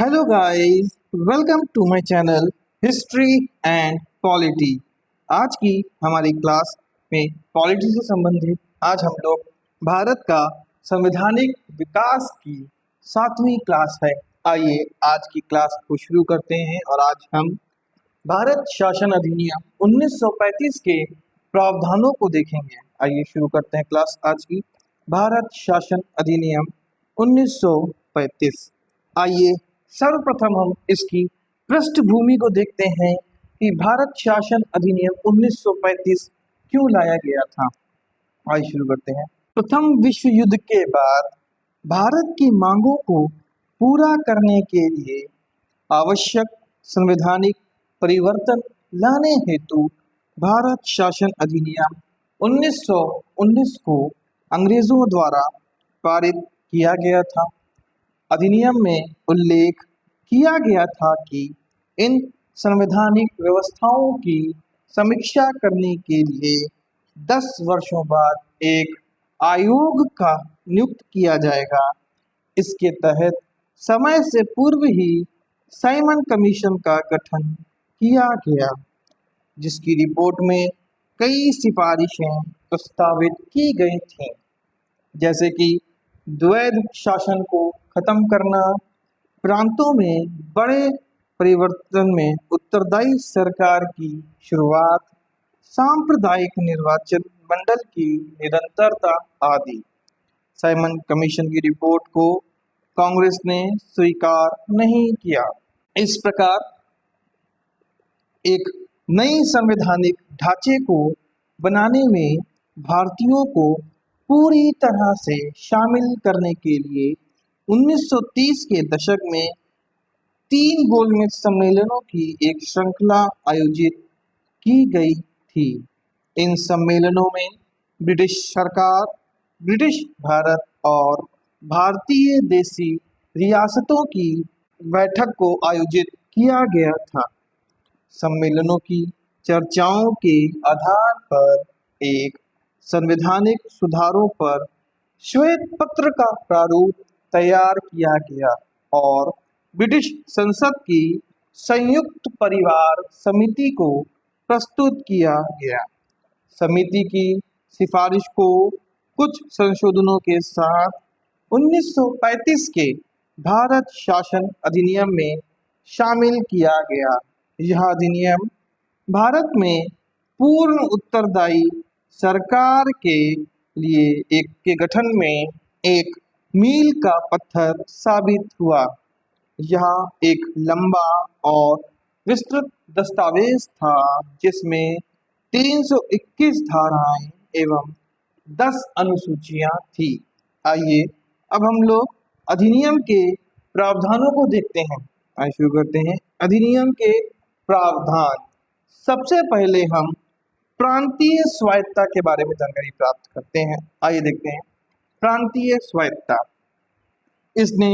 Hello guys, welcome to my channel history and polity. आज की हमारी क्लास में पॉलिटी से संबंधित आज हम लोग भारत का संवैधानिक विकास की 7वीं क्लास है। आइए आज की क्लास को शुरू करते हैं और आज हम भारत शासन अधिनियम 1935 के प्रावधानों को देखेंगे। आइए शुरू करते हैं क्लास आज की। भारत शासन अधिनियम 1935। आइए सर्वप्रथम हम इसकी पृष्ठभूमि को देखते हैं कि भारत शासन अधिनियम 1935 क्यों लाया गया था। आइए शुरू करते हैं। प्रथम विश्व युद्ध के बाद भारत की मांगों को पूरा करने के लिए आवश्यक संवैधानिक परिवर्तन लाने हेतु भारत शासन अधिनियम 1919 को अंग्रेजों द्वारा पारित किया गया था। अधिनियम में उल्लेख किया गया था कि इन संवैधानिक व्यवस्थाओं की समीक्षा करने के लिए 10 वर्षों बाद एक आयोग का नियुक्त किया जाएगा। इसके तहत समय से पूर्व ही साइमन कमीशन का गठन किया गया, जिसकी रिपोर्ट में कई सिफारिशें प्रस्तावित की गई थीं, जैसे कि द्वैध शासन को खत्म करना, प्रांतों में बड़े परिवर्तन में उत्तरदायी सरकार की शुरुआत, सांप्रदायिक निर्वाचन मंडल की निरंतरता आदि। साइमन कमीशन की रिपोर्ट को कांग्रेस ने स्वीकार नहीं किया। इस प्रकार एक नई संवैधानिक ढांचे को बनाने में भारतीयों को पूरी तरह से शामिल करने के लिए 1930 के दशक में 3 गोलमेज सम्मेलनों की एक श्रृंखला आयोजित की गई थी। इन सम्मेलनों में ब्रिटिश सरकार, ब्रिटिश भारत और भारतीय देसी रियासतों की बैठक को आयोजित किया गया था। सम्मेलनों की चर्चाओं के आधार पर एक संवैधानिक सुधारों पर श्वेत पत्र का प्रारूप तैयार किया गया और ब्रिटिश संसद की संयुक्त परिवार समिति को प्रस्तुत किया गया। समिति की सिफारिश को कुछ संशोधनों के साथ 1935 के भारत शासन अधिनियम में शामिल किया गया। यह अधिनियम भारत में पूर्ण उत्तरदायी सरकार के लिए एक के गठन में एक मील का पत्थर साबित हुआ। यह एक लंबा और विस्तृत दस्तावेज था, जिसमें 321 धाराएं एवं 10 अनुसूचियां थी। आइए अब हम लोग अधिनियम के प्रावधानों को देखते हैं। आइए शुरू करते हैं। अधिनियम के प्रावधान। सबसे पहले हम प्रांतीय स्वायत्तता के बारे में जानकारी प्राप्त करते हैं। आइए देखते हैं प्रांतीय स्वायत्तता। इसने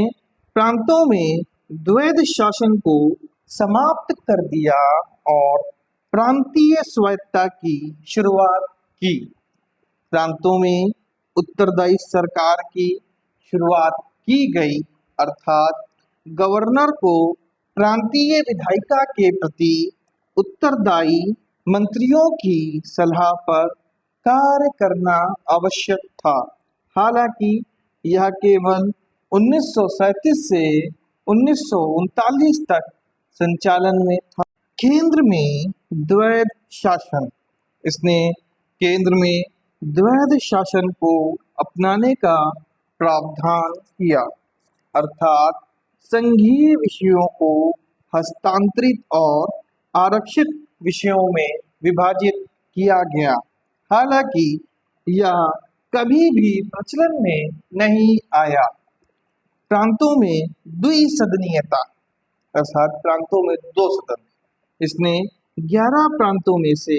प्रांतों में द्वैध शासन को समाप्त कर दिया और प्रांतीय स्वायत्तता की शुरुआत की। प्रांतों में उत्तरदायी सरकार की शुरुआत की गई, अर्थात गवर्नर को प्रांतीय विधायिका के प्रति उत्तरदायी मंत्रियों की सलाह पर कार्य करना आवश्यक था। हालांकि यह केवल 1937 से 1939 तक संचालन में था। केंद्र में द्वैध शासन। इसने केंद्र में द्वैध शासन को अपनाने का प्रावधान किया, अर्थात संघीय विषयों को हस्तांतरित और आरक्षित विषयों में विभाजित किया गया। हालांकि यह कभी भी प्रचलन में नहीं आया। प्रांतों में द्विसदनीयता, अर्थात प्रांतों में 2 सदन। इसने 11 प्रांतों में से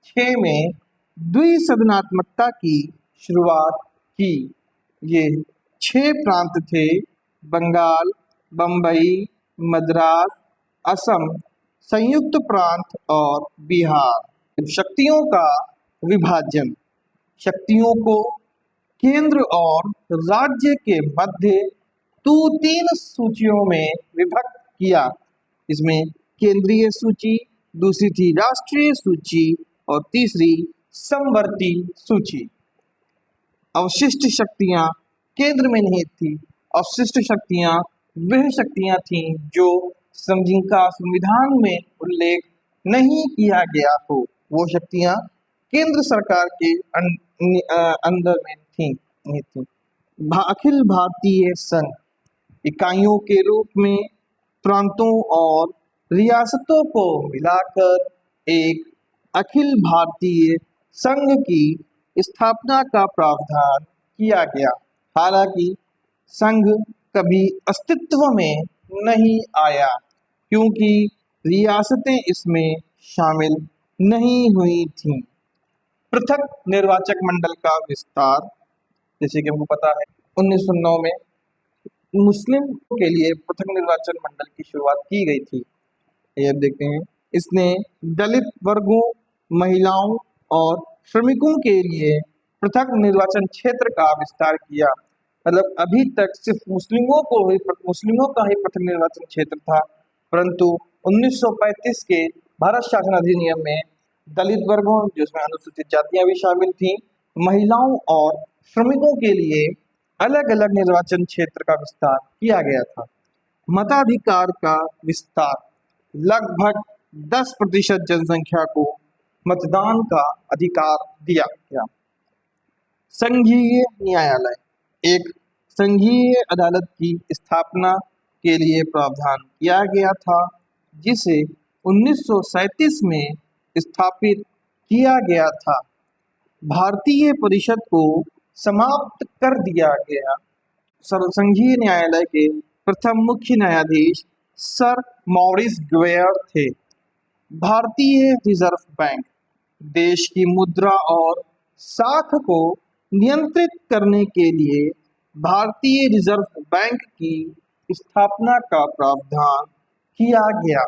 6 में द्विसदनात्मकता की शुरुआत की। ये 6 प्रांत थे: बंगाल, बम्बई, मद्रास, असम, संयुक्त प्रांत और बिहार। शक्तियों का विभाजन। शक्तियों को केंद्र और राज्य के मध्य तीन सूचियों में विभक्त किया। इसमें केंद्रीय सूची, दूसरी थी राष्ट्रीय सूची और तीसरी समवर्ती सूची। अवशिष्ट शक्तियां केंद्र में नहीं थी। अवशिष्ट शक्तियां वह शक्तियां थीं जो जिनका संविधान में उल्लेख नहीं किया गया हो, वो शक्तियां केंद्र सरकार के अंदर में थीं नहीं थी। अखिल भारतीय संघ इकाइयों के रूप में प्रांतों और रियासतों को मिलाकर एक अखिल भारतीय संघ की स्थापना का प्रावधान किया गया। हालांकि संघ कभी अस्तित्व में नहीं आया क्योंकि रियासतें इसमें शामिल नहीं हुई थीं। पृथक निर्वाचक मंडल का विस्तार, जैसे कि हमको पता है 1909 में मुस्लिम के लिए पृथक निर्वाचन मंडल की शुरुआत की गई थी। ये देखते हैं, इसने दलित वर्गों, महिलाओं और श्रमिकों के लिए पृथक निर्वाचन क्षेत्र का विस्तार किया। मतलब अभी तक सिर्फ मुस्लिमों का ही पृथक निर्वाचन क्षेत्र था, परंतु 1935 के भारत शासन अधिनियम में दलित वर्गों, जिसमें अनुसूचित जातियां भी शामिल थीं, महिलाओं और श्रमिकों के लिए अलग अलग निर्वाचन क्षेत्र का विस्तार किया गया था। मताधिकार का विस्तार, लगभग 10% जनसंख्या को मतदान का अधिकार दिया गया। संघीय न्यायालय, एक संघीय अदालत की स्थापना के लिए प्रावधान किया गया था, जिसे 1937 में स्थापित किया गया था। भारतीय परिषद को समाप्त कर दिया गया। संघीय न्यायालय के प्रथम मुख्य न्यायाधीश सर मॉरिस ग्वेयर थे। भारतीय रिजर्व बैंक, देश की मुद्रा और साख को नियंत्रित करने के लिए भारतीय रिजर्व बैंक की स्थापना का प्रावधान किया गया।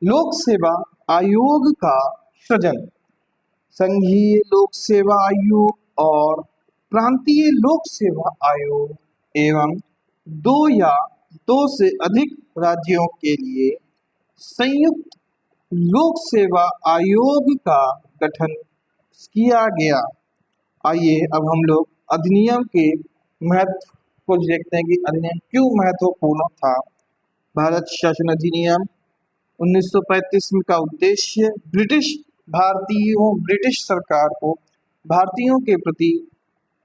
लोक सेवा आयोग का सृजन, संघीय लोक सेवा आयोग और प्रांतीय लोक सेवा आयोग एवं दो या दो से अधिक राज्यों के लिए संयुक्त लोक सेवा आयोग का गठन किया गया। आइए अब हम लोग अधिनियम के महत्व को देखते हैं कि अधिनियम क्यों महत्वपूर्ण था। भारत शासन अधिनियम 1935 का उद्देश्य ब्रिटिश सरकार को भारतीयों के प्रति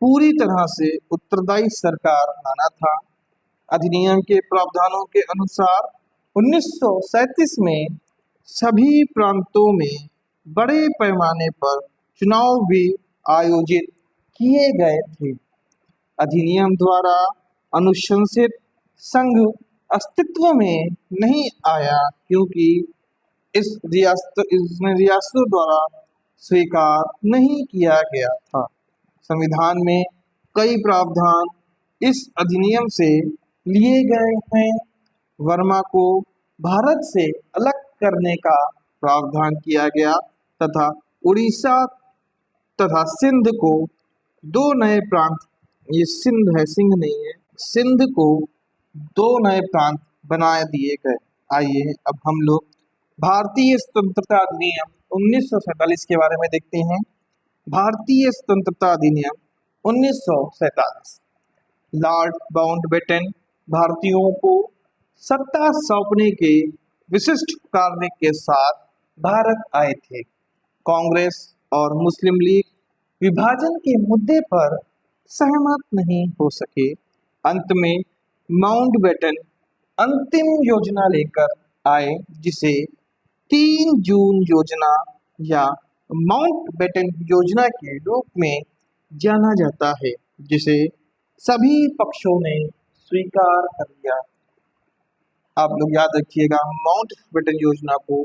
पूरी तरह से उत्तरदायी सरकार बनाना था। अधिनियम के प्रावधानों के अनुसार 1937 में सभी प्रांतों में बड़े पैमाने पर चुनाव भी आयोजित किए गए थे। अधिनियम द्वारा अनुशंसित संघ अस्तित्व में नहीं आया क्योंकि इसमें रियासतों द्वारा स्वीकार नहीं किया गया था। संविधान में कई प्रावधान इस अधिनियम से लिए गए हैं। वर्मा को भारत से अलग करने का प्रावधान किया गया तथा उड़ीसा तथा सिंध को दो नए प्रांत, ये सिंध है, सिंह नहीं है, सिंध को दो नए प्रांत बना दिए गए। आइए अब हम लोग भारतीय स्वतंत्रता अधिनियम 1947 के बारे में देखते हैं। भारतीय स्वतंत्रता अधिनियम 1947, लॉर्ड माउंटबेटन भारतीयों को सत्ता सौंपने के विशिष्ट कार्य के साथ भारत आए थे। कांग्रेस और मुस्लिम लीग विभाजन के मुद्दे पर सहमत नहीं हो सके। अंत में माउंटबेटन अंतिम योजना लेकर आए, जिसे 3 जून योजना या माउंटबेटन योजना के रूप में जाना जाता है, जिसे सभी पक्षों ने स्वीकार कर लिया। आप लोग याद रखिएगा, माउंटबेटन योजना को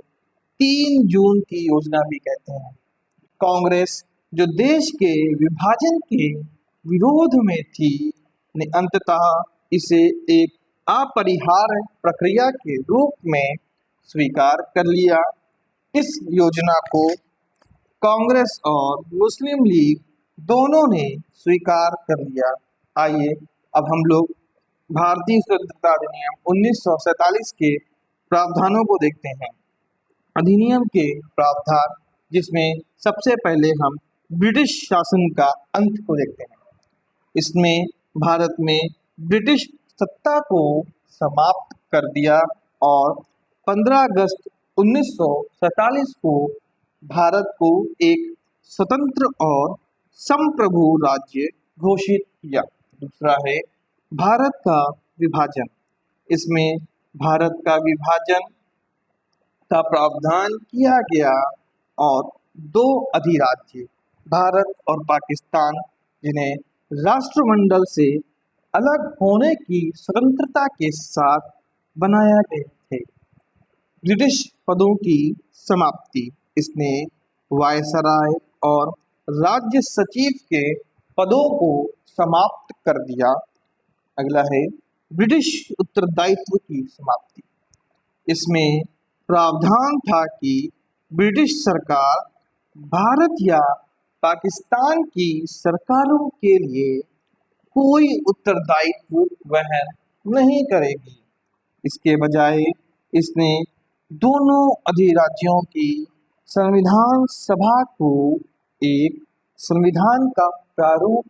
3 जून की योजना भी कहते हैं। कांग्रेस, जो देश के विभाजन के विरोध में थी, ने अंततः इसे एक अपरिहार्य प्रक्रिया के रूप में स्वीकार कर लिया। इस योजना को कांग्रेस और मुस्लिम लीग दोनों ने स्वीकार कर लिया। आइए अब हम लोग भारतीय स्वतंत्रता अधिनियम 1947 के प्रावधानों को देखते हैं। अधिनियम के प्रावधान, जिसमें सबसे पहले हम ब्रिटिश शासन का अंत को देखते हैं। इसमें भारत में ब्रिटिश सत्ता को समाप्त कर दिया और 15 अगस्त 1947 को भारत को एक स्वतंत्र और संप्रभु राज्य घोषित किया। दूसरा है भारत का विभाजन। इसमें भारत का विभाजन का प्रावधान किया गया और दो अधिराज्य भारत और पाकिस्तान, जिन्हें राष्ट्रमंडल से अलग होने की स्वतंत्रता के साथ बनाया गया थे। ब्रिटिश पदों की समाप्ति। इसने वायसराय और राज्य सचिव के पदों को समाप्त कर दिया। अगला है ब्रिटिश उत्तरदायित्व की समाप्ति। इसमें प्रावधान था कि ब्रिटिश सरकार भारत या पाकिस्तान की सरकारों के लिए कोई उत्तरदायित्व वहन नहीं करेगी। इसके बजाय इसने दोनों अधिराज्यों की संविधान सभा को एक संविधान का प्रारूप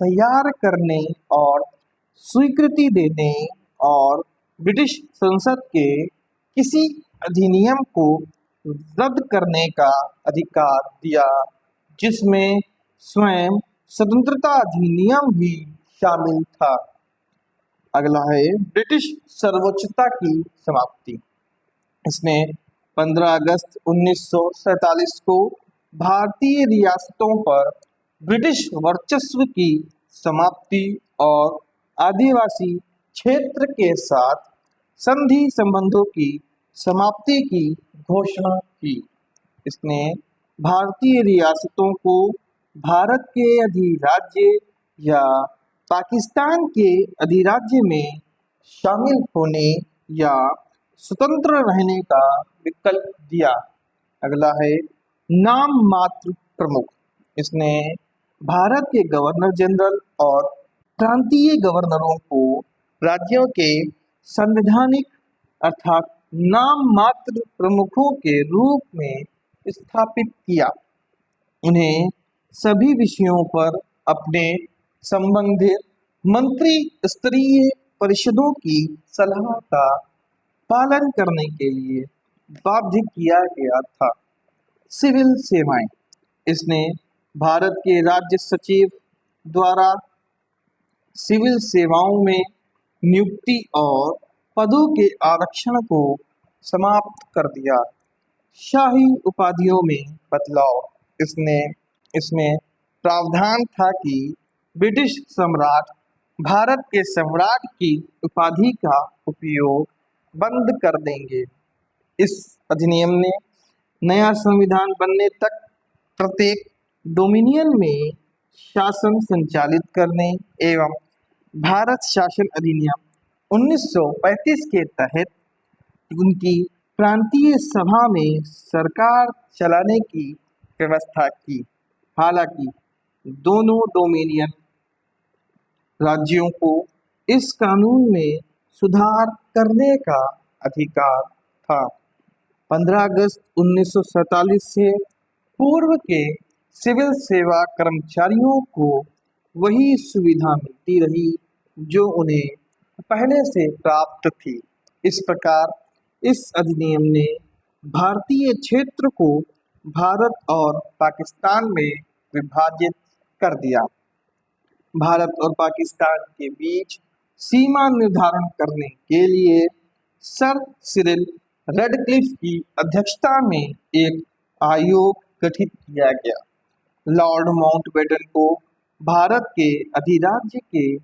तैयार करने और स्वीकृति देने और ब्रिटिश संसद के किसी अधिनियम को रद्द करने का अधिकार दिया, जिसमें स्वयं स्वतंत्रता अधिनियम भी शामिल था। अगला है ब्रिटिश सर्वोच्चता की समाप्ति। इसने 15 अगस्त 1947 को भारतीय रियासतों पर ब्रिटिश वर्चस्व की समाप्ति और आदिवासी क्षेत्र के साथ संधि संबंधों की समाप्ति की घोषणा की। इसने भारतीय रियासतों को भारत के अधिराज्य या पाकिस्तान के अधिराज्य में शामिल होने या स्वतंत्र रहने का विकल्प दिया। अगला है नाम मात्र प्रमुख। इसने भारत के गवर्नर जनरल और प्रांतीय गवर्नरों को राज्यों के संवैधानिक अर्थात नाम मात्र प्रमुखों के रूप में स्थापित किया। उन्हें सभी विषयों पर अपने संबंधित मंत्री स्तरीय परिषदों की सलाह का पालन करने के लिए बाध्य किया गया था। सिविल सेवाएं। इसने भारत के राज्य सचिव द्वारा सिविल सेवाओं में नियुक्ति और पदों के आरक्षण को समाप्त कर दिया। शाही उपाधियों में बदलाव। इसमें प्रावधान था कि ब्रिटिश सम्राट भारत के सम्राट की उपाधि का उपयोग बंद कर देंगे। इस अधिनियम ने नया संविधान बनने तक प्रत्येक डोमिनियन में शासन संचालित करने एवं भारत शासन अधिनियम 1935 के तहत उनकी प्रांतीय सभा में सरकार चलाने की व्यवस्था की। हालांकि दोनों डोमिनियन राज्यों को इस कानून में सुधार करने का अधिकार था। 15 अगस्त 1947 से पूर्व के सिविल सेवा कर्मचारियों को वही सुविधा मिलती रही जो उन्हें पहले से प्राप्त थी। इस प्रकार इस अधिनियम ने भारतीय क्षेत्र को भारत और पाकिस्तान में विभाजित कर दिया। भारत और पाकिस्तान के बीच सीमा निर्धारण करने के लिए सर सिरिल रेडक्लिफ की अध्यक्षता में एक आयोग गठित किया गया। लॉर्ड माउंटबेटन को भारत के अधिराज्य के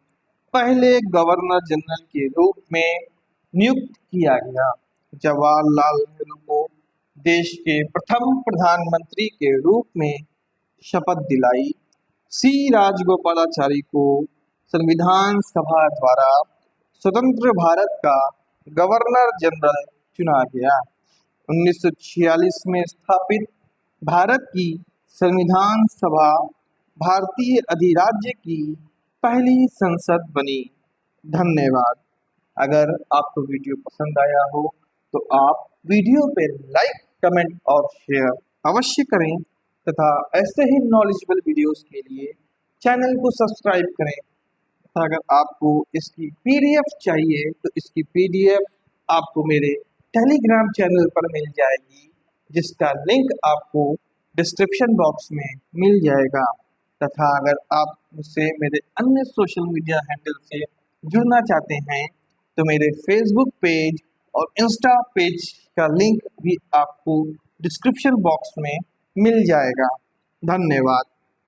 पहले गवर्नर जनरल के रूप में नियुक्त किया गया। जवाहरलाल नेहरू को देश के प्रथम प्रधानमंत्री के रूप में शपथ दिलाई। सी राजगोपालाचारी को संविधान सभा द्वारा स्वतंत्र भारत का गवर्नर जनरल चुना गया। 1946 में स्थापित भारत की संविधान सभा भारतीय अधिराज्य की पहली संसद बनी। धन्यवाद। अगर आपको वीडियो पसंद आया हो तो आप वीडियो पे लाइक, कमेंट और शेयर अवश्य करें तथा ऐसे ही नॉलेजेबल वीडियोस के लिए चैनल को सब्सक्राइब करें। तथा अगर आपको इसकी पीडीएफ चाहिए तो इसकी पीडीएफ आपको मेरे टेलीग्राम चैनल पर मिल जाएगी, जिसका लिंक आपको डिस्क्रिप्शन बॉक्स में मिल जाएगा। तथा अगर आप मुझसे मेरे अन्य सोशल मीडिया हैंडल से जुड़ना चाहते हैं तो मेरे फेसबुक पेज और इंस्टा पेज का लिंक भी आपको डिस्क्रिप्शन बॉक्स में मिल जाएगा। धन्यवाद।